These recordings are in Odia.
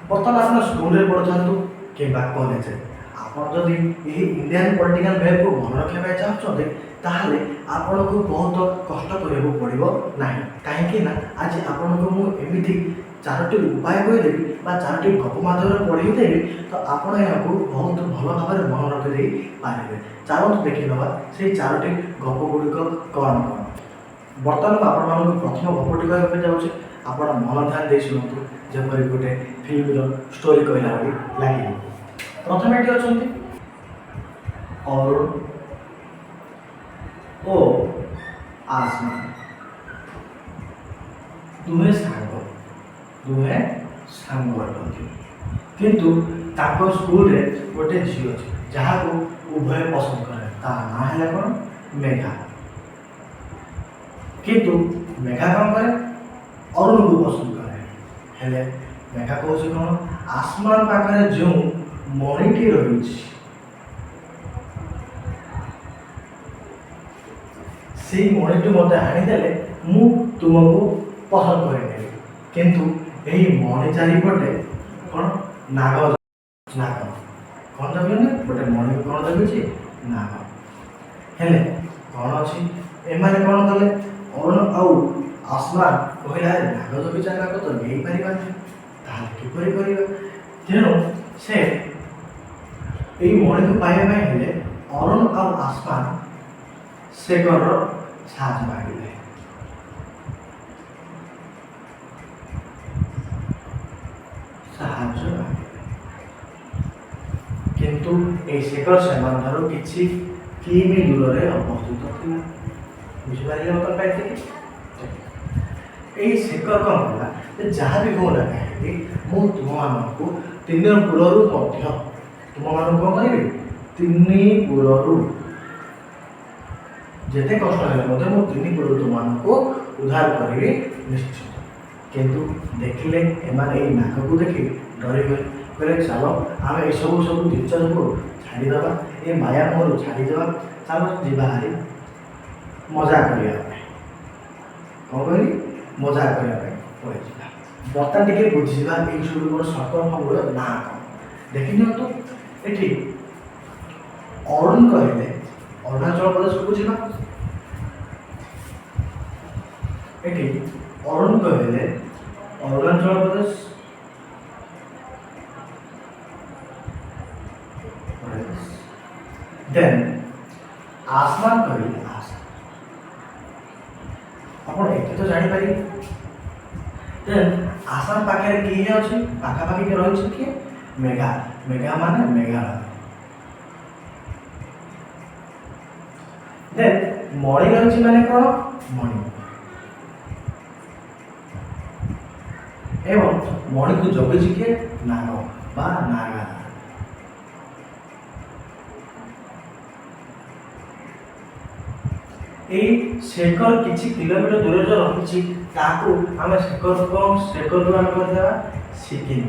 बर्तमान आप स्कूल पढ़ुं कि कॉलेज आप जदि इंडियन पॉलिटिकल वेव को मन रखा चाहते ताहले आपण को बहुत कष्ट करने पड़ो ना कहीं आज आपण को मुझे चारोटी उपाय कहदेवी चारोटी गप मध्यम पढ़ेदेवी तो आपण यहाँ बहुत भल भाव मन रखिदे पारे। चलते देखीदे से चारोटी गप गुड़िक कौन कौन। बर्तमान आपण प्रथम गपटी कहवाक जाऊँचे आपण मन ध्यान दे शुणु जपरी गोटे फिल्म स्टोरी कहला लगे। प्रथम ये अच्छा अरुण ओ आसमा दुहे सांग अटंती किंतु ताको स्कूल रे गोटे झील अच्छे जहाँ को उभय पसंद करे ता ना है कौन मेघा। किंतु मेघा कौन करे अरुण को पसंद करे हेले मेघा कौन कौन आसमान पाखे जो मणिटी रही से मणिटी मत आनीदे मु तुमको पसंद करें किंतु यही मणि चारिपटे कौन नाग नाग कौन जगह गोटे मणि कौन जगह नाग हेले कौन अच्छी एम कौन कले अरुण आउ आसमान कहला नाग जगह नाग तो नहीं पार किपर तेणु से यही मणि को पाइबा हेले अरुण आउ आसमान शेखर साहय मांगे किंतु ए शेखर से किसी किमी दूर से अवस्थित था बुझिपारे मतलब पाइले शेखर कौन कला जहाँ भी हो ना कहीं मु तुम मानू तीन पुरु तुम मान कौन करी तीन पुरु जिते कष्ट है मुझे तीन पुरु तुमको उद्धार करी निश्चित। किंतु देखिले एमाने नाक को देखी डरी गए कहले चलो आम ये सब सब जिन सब छाड़ीदे ये माया मोह छाड़ीदे चलो जीवाहारी मजा करने कौन कह मजा करने पड़े बर्तमान टे बुझा ये सब गोटे सकल फल ना कौन देखी दिखाँ ये अरुण कहले अरुणाचल प्रदेश को बुझा ये अरुण कहले अरुणाचल प्रदेश देन आसमान कहले आसमान आप एक तो जापर देन आसाम पाखे किए अच्छे पाखापाखि किए रही किए मेघा मेघा माने मेघालय देन मणि रही माने कौन मणि एवं मणि को जगेछि किए नाग बा नागा। शेखर किसी किलोमीटर दूर जो रही आम शेखर को आम सिक्किम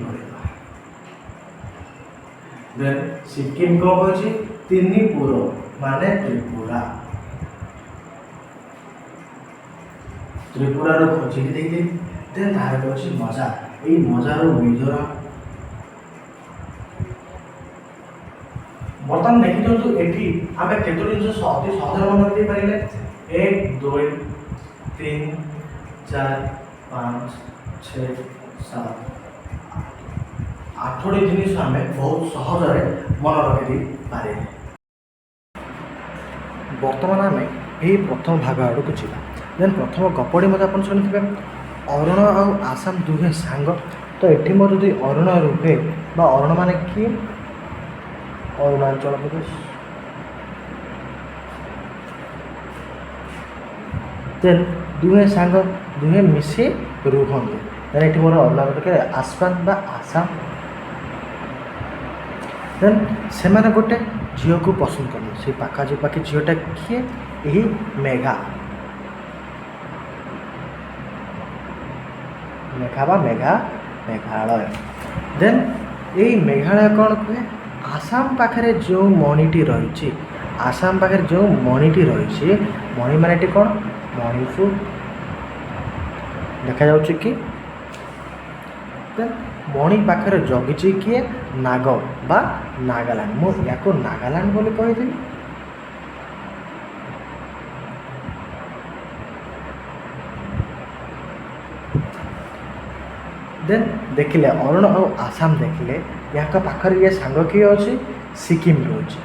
देन सिक्किम कौन कह तीन पुर माने त्रिपुरा त्रिपुरार खोजिक देखते देन तार अच्छी मजा ये मजार विजोर बर्तमान देखी दिखाँ ये आम केत जिन अति सहज मन रखी पारे 1 2 3 4 5 6 7 8टी जिन आम बहुत सहजरे मन रखी पारे। बर्तमान आम यही प्रथम भाग आड़ को जा देन प्रथम गपटी मत आप शुणी अरुण आउ आसाम दुहे सांग तो ये मोर जो अरुण रुहे अरुण मान किए अरुणाचल प्रदेश देन दुहे सांग दुहे मिसे रुहते देन ये मोर अरुणाचल आसमान बा आसाम देन से मैंने गोटे झील को पसंद कले से पाखापाखि झीलटा किए यही मेघा मेघा बा मेघा मेघालय देन यही मेघालय कौन कहे आसाम पाखे जो मणिटी रही आसाम पाखे जो मणिटी रही मणि माने कौन मणिपुर देखा कि ଦେନ୍ ମଣି ପାଖରେ ଜଗିଛି କିଏ? ନାଗ ବା ନାଗାଲାଣ୍ଡ। ମୁଁ ୟାକୁ ନାଗାଲାଣ୍ଡ ବୋଲି କହିଥିଲି। ଦେନ୍ ଦେଖିଲେ ଅରୁଣ ଆଉ ଆସାମ ଦେଖିଲେ ୟାଙ୍କ ପାଖରେ ଇଏ ସାଙ୍ଗ କିଏ ଅଛି? ସିକିମ୍ ରହୁଛି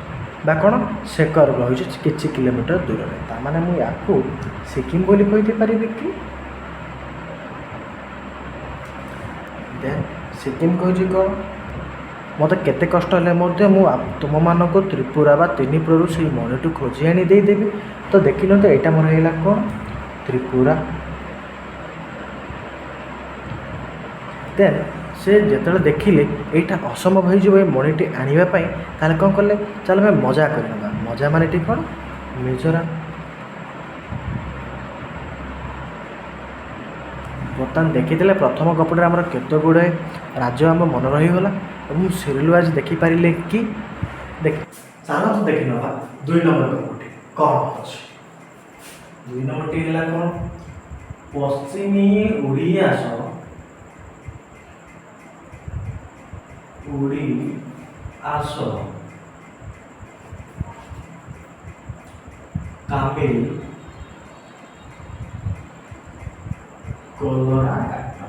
ବା କ'ଣ ସେକର ରହିଛି କିଛି କିଲୋମିଟର ଦୂରରେ। ତା'ମାନେ ମୁଁ ୟାକୁ ସିକିମ୍ ବୋଲି କହିପାରିବି କି? ଦେନ୍ ସିକିମ୍ କହିଛି କ'ଣ? ମୋତେ କେତେ କଷ୍ଟ ହେଲେ ମଧ୍ୟ ମୁଁ ତୁମମାନଙ୍କୁ ତ୍ରିପୁରା ବା ତିନିପୁରରୁ ସେଇ ମଣିଠୁ ଖୋଜି ଆଣି ଦେଇଦେବି। ତ ଦେଖିନିଅନ୍ତୁ ଏଇଟା ମୋର ହେଇଗଲା କ'ଣ? ତ୍ରିପୁରା। ଦେନ୍ ସେ ଯେତେବେଳେ ଦେଖିଲେ ଏଇଟା ଅସମ୍ଭବ ହେଇଯିବ ଏ ମଣିଟି ଆଣିବା ପାଇଁ, ତାହେଲେ କ'ଣ କଲେ? ଚାଲ ଆମେ ମଜା କରିନେବା। ମଜା ମାନେ ଏଠି କ'ଣ? ମିଜୋରାମ। ବର୍ତ୍ତମାନ ଦେଖିଥିଲେ ପ୍ରଥମ ଗପଟିରେ ଆମର କେତେ ଗୁଡ଼ିଏ ରାଜ୍ୟ ଆମ ମନେ ରହିଗଲା ଏବଂ ସିରିଏଲ ୱାଇଜ୍ ଦେଖିପାରିଲେ କି? ଚାଲନ୍ତୁ ଦେଖିନେବା 2 ନମ୍ବର ଗପଟି କ'ଣ ଅଛି। 2 ନମ୍ବରଟି ହେଲା କ'ଣ? ପଶ୍ଚିମୀ ଓଡ଼ିଆସ ତାମିଲ କଲରାକାଟ।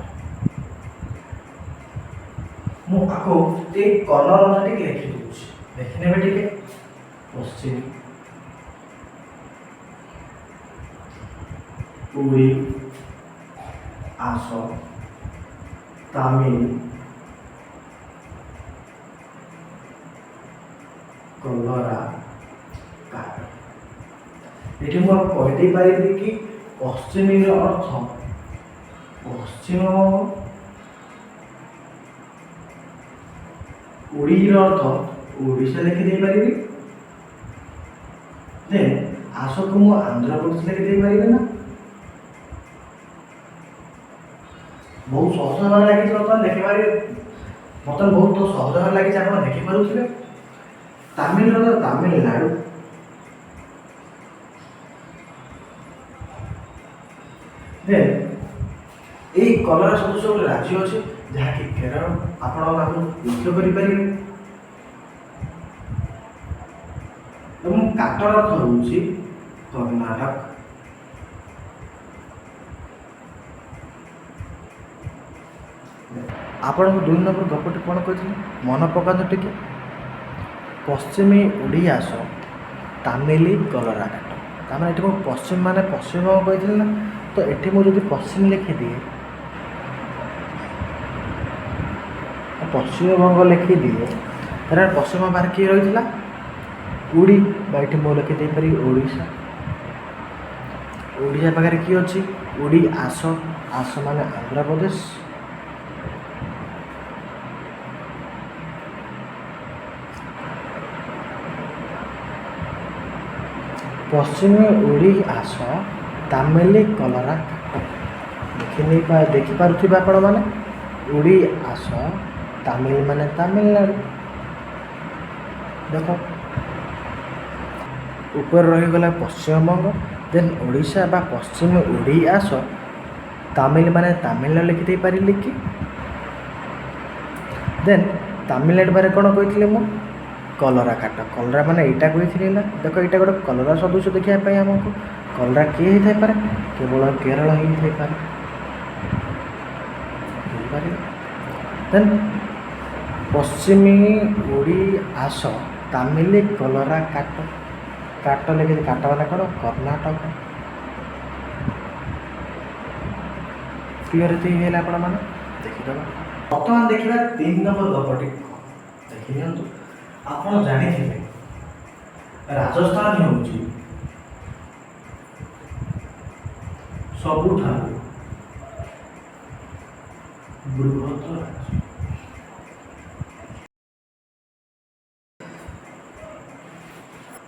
ମୁଁ ଆକୁ ଏ କଲର ଟିକେ ଲେଖି ଦେଉଛି, ଦେଖିନେବେ ଟିକେ। ପଶ୍ଚିମ ଓଡ଼ିଆସ ତାମିଲ କଲରାକାଟ। ଏଠି ମୁଁ କହିଦେଇପାରିବି କି ପଶ୍ଚିମୀର ଅର୍ଥ ପଶ୍ଚିମବଙ୍ଗ, ଓଡ଼ିର ଅର୍ଥ ଓଡ଼ିଶା ଲେଖିଦେଇପାରିବି। ଦେନ୍ ଆସକୁ ମୁଁ ଆନ୍ଧ୍ରପ୍ରଦେଶ ଲେଖିଦେଇପାରିବି ନା? ବହୁତ ସହଜ ଭାବରେ ଲାଗିଛି। ବର୍ତ୍ତମାନ ଦେଖିପାରିବେ, ବର୍ତ୍ତମାନ ବହୁତ ସହଜ ଭାବରେ ଲାଗିଛି, ଆପଣ ଦେଖିପାରୁଥିବେ। ତାମିଲର ତାମିଲନାଡୁ, ଦେନ୍ ଏଇ କଲରା ସଦୃଶ ଗୋଟେ ରାଜ୍ୟ ଅଛି ଯାହାକି କେରଳ। ଆପଣ ତାକୁ ଲକ୍ଷ୍ୟ କରିପାରିବେ। ଏବଂ କାଟର ଅର୍ଥ ହେଉଛି କର୍ଣ୍ଣାଟକ। ଆପଣଙ୍କୁ 2 ନମ୍ବର ଗପଟି କ'ଣ କହିଥିଲି ମନେ ପକାନ୍ତୁ ଟିକେ। ପଶ୍ଚିମୀ ଓଡ଼ିଆସ ତାମିଲ କଲରାକାଟ। ତା'ମାନେ ଏଠି ମୁଁ ପଶ୍ଚିମ ମାନେ ପଶ୍ଚିମବଙ୍ଗ କହିଥିଲି ନା? ତ ଏଠି ମୁଁ ଯଦି ପଶ୍ଚିମ ଲେଖିଦିଏ, ପଶ୍ଚିମବଙ୍ଗ ଲେଖିଦିଏ, ତାହେଲେ ପଶ୍ଚିମ ବାହାରେ କିଏ ରହିଥିଲା? ଉଡ଼ି, ବା ଏଠି ମୁଁ ଲେଖିଦେଇପାରିବି ଓଡ଼ିଶା। ଓଡ଼ିଶା ପାଖରେ କିଏ ଅଛି? ଉଡ଼ି ଆସ, ଆସ ମାନେ ଆନ୍ଧ୍ରପ୍ରଦେଶ। ପଶ୍ଚିମ ଓଡ଼ିଆସ ତାମିଲ କଲରାକାଟ। ଦେଖିପାରୁଥିବେ ଆପଣମାନେ। ଓଡ଼ିଆସ ତାମିଲ ମାନେ ତାମିଲନାଡୁ। ଦେଖ ଉପରେ ରହିଗଲା ପଶ୍ଚିମବଙ୍ଗ, ଦେନ୍ ଓଡ଼ିଶା ବା ପଶ୍ଚିମ ଓଡ଼ିଆସ ତାମିଲ ମାନେ ତାମିଲନାଡୁ ଲେଖିଦେଇପାରିଲି କି? ଦେନ୍ ତାମିଲନାଡୁ ବାରେ କ'ଣ କହିଥିଲି ମୁଁ? କଲରାକାଟ। କଲରା ମାନେ ଏଇଟା କହିଥିଲି ନା? ଦେଖ ଏଇଟା ଗୋଟେ କଲରା ସଦୃଶ ଦେଖିବା ପାଇଁ ଆମକୁ। କଲରା କିଏ ହେଇଥାଇପାରେ? କେବଳ କେରଳ ହିଁ ହେଇଥାଇପାରେ। ଦେନ୍ ପଶ୍ଚିମୀ ଓଡ଼ିଆସ ତାମିଲ କଲରାକାଟ। କାଟ ଲେଖିଛି, କାଟ ମାନେ କ'ଣ? କର୍ଣ୍ଣାଟକ। କ୍ଲିୟର ଏତିକି ହେଇଗଲା ଆପଣମାନେ? ଦେଖିଦେବା। ବର୍ତ୍ତମାନ ଦେଖିବା 3 ନମ୍ବର ଗପଟି ଦେଖିନିଅନ୍ତୁ। ଆପଣ ଜାଣିଥିବେ ରାଜସ୍ଥାନ ହେଉଛି ସବୁଠାରୁ ବୃହତ ରାଜ୍ୟ।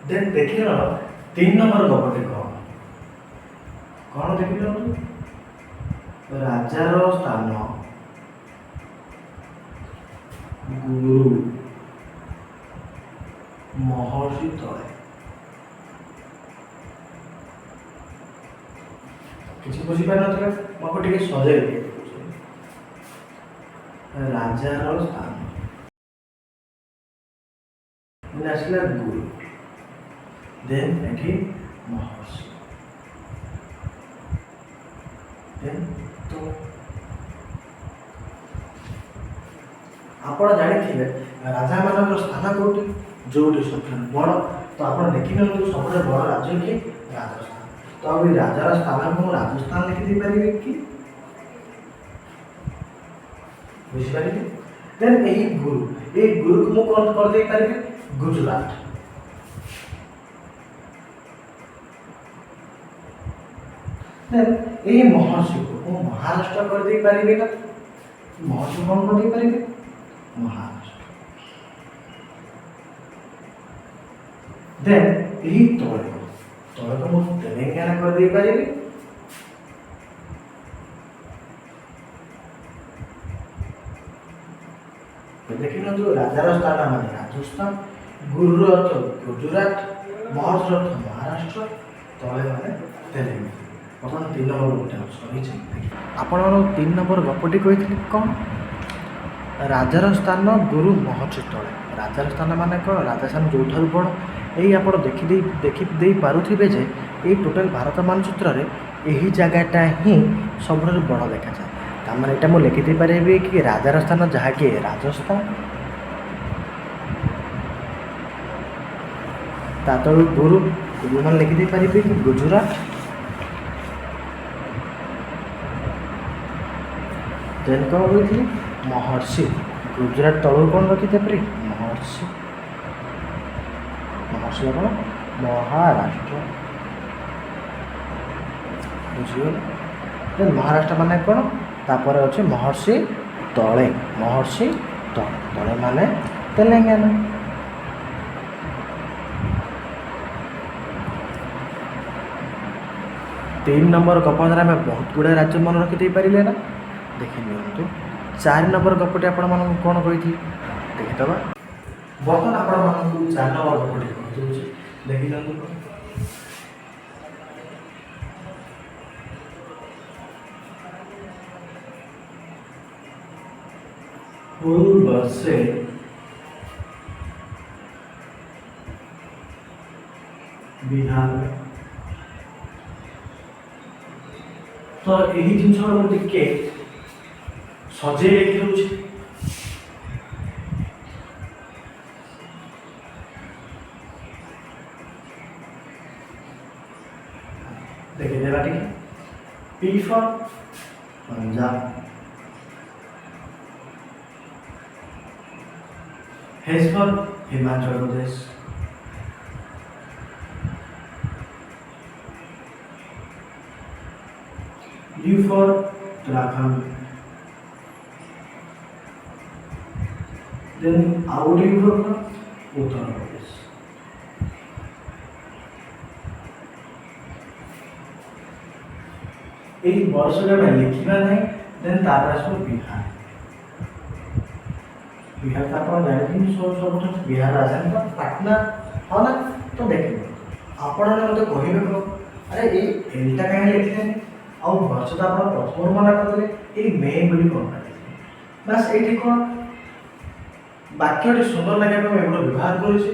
ଦେନ୍ ଦେଖିଲ 3 ନମ୍ବର ଗପଟି କ'ଣ ଦେଖିନିଅନ୍ତୁ। ରାଜାର ସ୍ଥାନ ଗୁରୁ ମହର୍ଷି ତଳେ। କିଛି ବୁଝିପାରିନଥିଲେ, ମୁଁ ଟିକେ ସଜେଇ ଦେଉଛି। ରାଜାର ସ୍ଥାନ ଆସିଲା ଗୁରୁ, ଦେନ୍ ଏଠି ମହର୍ଷି, ଦେନ୍ ତୁଳା। ଆପଣ ଜାଣିଥିବେ ରାଜାମାନଙ୍କର ସ୍ଥାନ କୋଉଠି? ଯୋଉଠି ସବୁଠାରୁ ବଡ଼। ତ ଆପଣ ଦେଖିନିଅନ୍ତୁ ସବୁଠାରୁ ବଡ଼ ରାଜ୍ୟ କିଏ? ରାଜସ୍ଥାନ। ତ ଏଇ ରାଜାର ସ୍ଥାନକୁ ମୁଁ ରାଜସ୍ଥାନ ଲେଖିଦେଇପାରିବି କି? ବୁଝିପାରିଲେ? ଦେନ୍ ଏହି ଗୁରୁକୁ ମୁଁ କଣ କରିଦେଇପାରିବି? ଗୁଜୁରାଟ। ଦେନ୍ ଏହି ମହର୍ଷିକୁ ମୁଁ ମହାରାଷ୍ଟ୍ର କରିଦେଇପାରିବି ନା? ମହର୍ଷି କଣ କରିଦେଇପାରିବି? ମହାରାଷ୍ଟ୍ର। ଦେନ୍ ଏହି ତଳକୁ ମୁଁ ତେଲେଙ୍ଗାନା କରିଦେଇପାରିବି। ଦେଖିନିଅନ୍ତୁ ରାଜାର ସ୍ଥାନ ମାନେ ରାଜସ୍ଥାନ, ଗୁରୁର ଅର୍ଥ ଗୁଜୁରାଟ, ମହର୍ଷିର ଅର୍ଥ ମହାରାଷ୍ଟ୍ର, ତଳେ ମାନେ ତେଲେଙ୍ଗାନା। ବର୍ତ୍ତମାନ 3 ନମ୍ବର ଗୋଟେ ସରିଛି। ଆପଣମାନଙ୍କୁ 3 ନମ୍ବର ଗପଟି କହିଥିଲି କ'ଣ? ରାଜାର ସ୍ଥାନ ଗୁରୁ ମହର୍ଷି ତଳେ। ରାଜାର ସ୍ଥାନ ମାନେ କ'ଣ? ରାଜା ସ୍ଥାନ ଯେଉଁଠାରୁ ବଡ଼। ଏଇ ଆପଣ ଦେଖି ପାରୁଥିବେ ଯେ ଏଇ ଟୋଟାଲ ଭାରତ ମାନଚିତ୍ରରେ ଏହି ଜାଗାଟା ହିଁ ସବୁଠାରୁ ବଡ଼ ଦେଖାଯାଏ। ତାମାନେ ଏଇଟା ମୁଁ ଲେଖିଦେଇପାରିବି କି ରାଜାର ସ୍ଥାନ, ଯାହାକି ରାଜସ୍ଥାନ, ତା ତଳୁ ଗୁରୁ ମାନେ ଲେଖିଦେଇପାରିବି କି ଗୁଜୁରାଟ, ଦେନ୍ କ'ଣ କହିଥିଲି? ମହର୍ଷି। ଗୁଜୁରାଟ ତଳକୁ କ'ଣ ରଖିଦେଇପାରିବି? ମହର୍ଷି। ମହର୍ଷି କ'ଣ? ମହାରାଷ୍ଟ୍ର। ବୁଝିଗଲେ? ଦେନ୍ ମହାରାଷ୍ଟ୍ର ମାନେ କ'ଣ? ତାପରେ ଅଛି ମହର୍ଷି ତଳେ। ମହର୍ଷି ତଳେ ମାନେ ତେଲେଙ୍ଗାନା। ତିନି ନମ୍ବର ଗପ ଦ୍ୱାରା ଆମେ ବହୁତ ଗୁଡ଼ାଏ ରାଜ୍ୟ ମନେ ରଖିଦେଇପାରିଲେ ନା? ଦେଖିନିଅନ୍ତୁ 4 ନମ୍ବର ଗପଟି ଆପଣମାନଙ୍କୁ କ'ଣ କହିଥିଲି? ଦେଖିଦେବା। ବର୍ତ୍ତମାନ ଆପଣମାନଙ୍କୁ 4 ନମ୍ବର ଗପଟି କହିଦେଉଛି, ଦେଖିନିଅନ୍ତୁ। पूर्व से बिहार में तो यही जिन टिके सजे लिखी दूसरी देखिए देगा ठीक है। P for Punjab, H for Himachal Pradesh, U for Uttarakhand, then out U for Uttar Pradesh. एक वर्ष में लिखा नहीं, then तापर बिहार। बिहार का आप जानते सब बिहार राजधानी तो पाटना, हाँ ना? तो देखिए आपण मत कहे अरे ये एलटा कहीं लिखले आउ वर्ष तो आप प्रथम मना करते ये मे बोली कौन बास ये कौन वाक्यटी सुंदर लगे एगुड़ा व्यवहार करुचे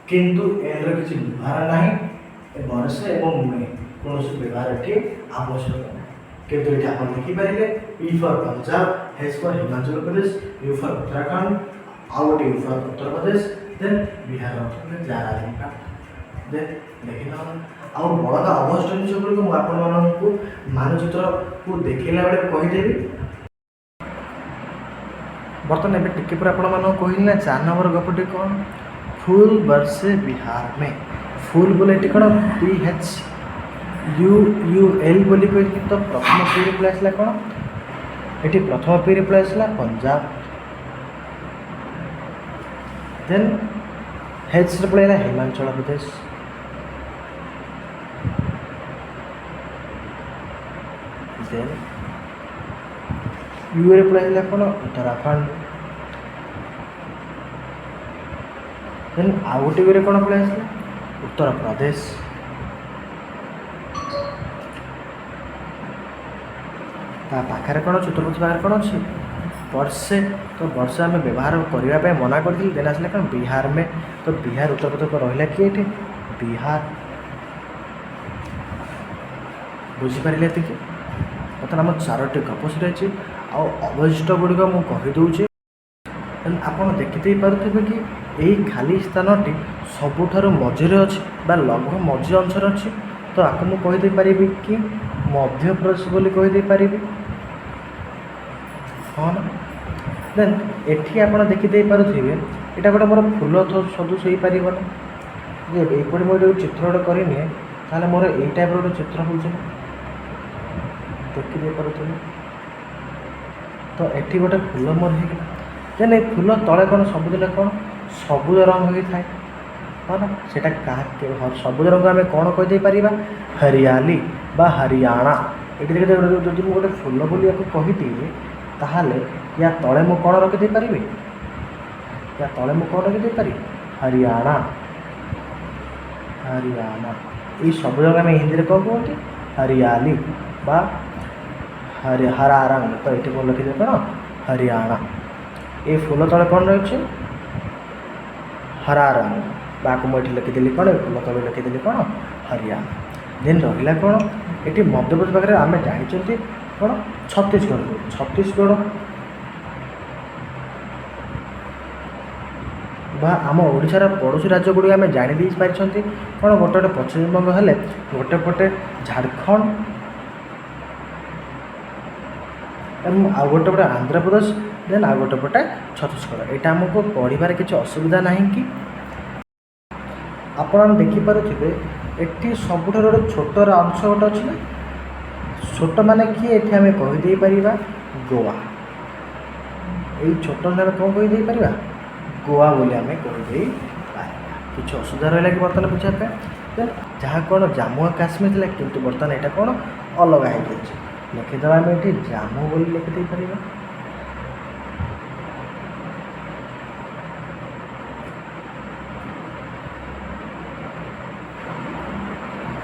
किंतु एल किसी व्यवहार ना वर्ष और मे कौन व्यवहार ये आवश्यक ना किंतु ये आप लिखिपारे P for Punjab, H for Himachal Pradesh, U for Uttarakhand, आउट U for Uttar Pradesh, then Bihar then देखना आउ बड़का अवश्य जिन को मानचित्र को देखला बेले कहीदेवी। बर्तमान एवं टिके पर कहली ना 4 नंबर गपटी कौन? फूल बरसे बिहार में। फूल बोले ये कौन? PHUUL बोली कही तो प्रथम पी रिप्लाई आसला कौन? ये प्रथम पी रिप्लाई आसला पंजाब, देन H रिप्लाई आला Himachal Pradesh, then U reply आला कौन? उत्तराखंड, देन आउ गोटे वे कौन रिप्लाई आसला? उत्तर प्रदेश, ता पाखे कौन अच्छे उत्तर प्रदेश पाखे कौन अच्छे? ବର୍ଷେ ତ ବର୍ଷେ ଆମେ ବ୍ୟବହାର କରିବା ପାଇଁ ମନା କରିଥିଲି। ଦେନ୍ ଆସିଲା କ'ଣ ବିହାର ମେ, ତ ବିହାର ଉତ୍ତରପ୍ରଦେଶ ରହିଲା କି ଏଠି ବିହାର। ବୁଝିପାରିଲେ ଏତିକି। ବର୍ତ୍ତମାନ ଆମ 4ଟି ଗପ ରହିଛି ଆଉ ଅବଶିଷ୍ଟ ଗୁଡ଼ିକ ମୁଁ କହିଦେଉଛି। ଆପଣ ଦେଖିଦେଇ ପାରୁଥିବେ କି ଏହି ଖାଲି ସ୍ଥାନଟି ସବୁଠାରୁ ମଝିରେ ଅଛି ବା ଲଘୁ ମଝି ଅଂଶରେ ଅଛି। ତ ଆକୁ ମୁଁ କହିଦେଇପାରିବି କି ମଧ୍ୟପ୍ରଦେଶ ବୋଲି କହିଦେଇପାରିବି, ହଁ ନା। ଦେନ୍ ଏଠି ଆପଣ ଦେଖିଦେଇ ପାରୁଥିବେ ଏଇଟା ଗୋଟେ ମୋର ଫୁଲ ସଦୃଶ ହେଇପାରିବ ନା। ଯେ ଏଇପରି ମୁଁ ଗୋଟେ ଚିତ୍ର ଗୋଟେ କରିନିଏ ତାହେଲେ ମୋର ଏଇ ଟାଇପ୍ର ଗୋଟେ ଚିତ୍ର ହେଉଛି ନା, ଦେଖିଦେଇ ପାରୁଥିବେ। ତ ଏଠି ଗୋଟେ ଫୁଲ ମୋର ହେଇଗଲା। ଦେନ୍ ଏଇ ଫୁଲ ତଳେ କ'ଣ ସବୁଦିନ କ'ଣ ସବୁଜ ରଙ୍ଗ ହେଇଥାଏ, ହଁ ନା। ସେଇଟା ସବୁଜ ରଙ୍ଗ ଆମେ କ'ଣ କହିଦେଇପାରିବା ହରିଆଲି ବା ହରିୟାଣା। ଏଠି ଯଦି ମୁଁ ଗୋଟେ ଫୁଲ ବୋଲି ୟାକୁ କହିଦିଏ ତାହେଲେ ୟା ତଳେ ମୁଁ କ'ଣ ରଖିଦେଇପାରିବି, ୟା ତଳେ ମୁଁ କ'ଣ ରଖିଦେଇପାରିବି ହରିୟାଣା। ହରିୟାଣା ଏଇ ସବୁଜ ରଙ୍ଗ ଆମେ ହିନ୍ଦୀରେ କ'ଣ କୁହନ୍ତି ହରିଆଲି ବା ହରା ରଙ୍ଗ। ତ ଏଠି ମୁଁ ଲେଖିଦେବି କ'ଣ ହରିୟାଣା। ଏ ଫୁଲ ତଳେ କ'ଣ ରହିଛି ହରା ରଙ୍ଗ, ବା ମୁଁ ଏଠି ଲେଖିଦେଲି କ'ଣ ଏ ଫୁଲ ତଳେ ଲେଖିଦେଲି କ'ଣ ହରିୟାଣା। ଦେନ୍ ରହିଲା କ'ଣ ଏଠି ମଧ୍ୟପ୍ରଦେଶ ପାଖରେ ଆମେ ଜାଣିଛନ୍ତି କ'ଣ ଛତିଶଗଡ଼। ଛତିଶଗଡ଼ ବା ଆମ ଓଡ଼ିଶାର ପଡ଼ୋଶୀ ରାଜ୍ୟ ଗୁଡ଼ିକ ଆମେ ଜାଣି ଦେଇ ପାରିଛନ୍ତି କ'ଣ ଗୋଟେ ଗୋଟେ ପଶ୍ଚିମବଙ୍ଗ ହେଲେ ଗୋଟେ ପଟେ ଝାଡ଼ଖଣ୍ଡ ଏବଂ ଆଉ ଗୋଟେ ପଟେ ଆନ୍ଧ୍ରପ୍ରଦେଶ, ଦେନ୍ ଆଉ ଗୋଟେ ପଟେ ଛତିଶଗଡ଼। ଏଇଟା ଆମକୁ ପଢ଼ିବାରେ କିଛି ଅସୁବିଧା ନାହିଁ କି। ଆପଣ ଦେଖିପାରୁଥିବେ ଏଠି ସବୁଠାରୁ ଗୋଟେ ଛୋଟର ଅଂଶ ଗୋଟେ ଅଛି ନା। ଛୋଟ ମାନେ କିଏ ଏଠି ଆମେ କହିଦେଇପାରିବା ଗୋଆ। ଏଇ ଛୋଟ ଆମେ କ'ଣ କହିଦେଇପାରିବା ଗୋଆ ବୋଲି ଆମେ କହିଦେଇପାରିବା। କିଛି ଅସୁବିଧା ରହିଲା କି ବର୍ତ୍ତମାନ ବୁଝିବା ପାଇଁ। ଦେନ୍ ଯାହା କ'ଣ ଜାମ୍ମୁ ଓ କାଶ୍ମୀର ଥିଲା କିନ୍ତୁ ବର୍ତ୍ତମାନ ଏଇଟା କ'ଣ ଅଲଗା ହେଇଯାଇଛି। ଲେଖିଦେବା ଆମେ ଏଠି ଜାମ୍ମୁ ବୋଲି ଲେଖିଦେଇପାରିବା।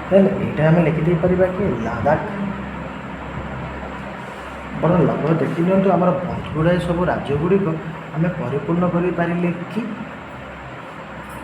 ଦେନ୍ ଏଇଟା ଆମେ ଲେଖିଦେଇପାରିବା କି ଲାଦାଖ। ବଡ଼ ଲଗ୍ନ ଦେଖି ନିଅନ୍ତୁ ଆମର ବହୁତ ଗୁଡ଼ାଏ ସବୁ ରାଜ୍ୟ ଗୁଡ଼ିକ ଆମେ ପରିପୂର୍ଣ୍ଣ କରିପାରିଲେ କି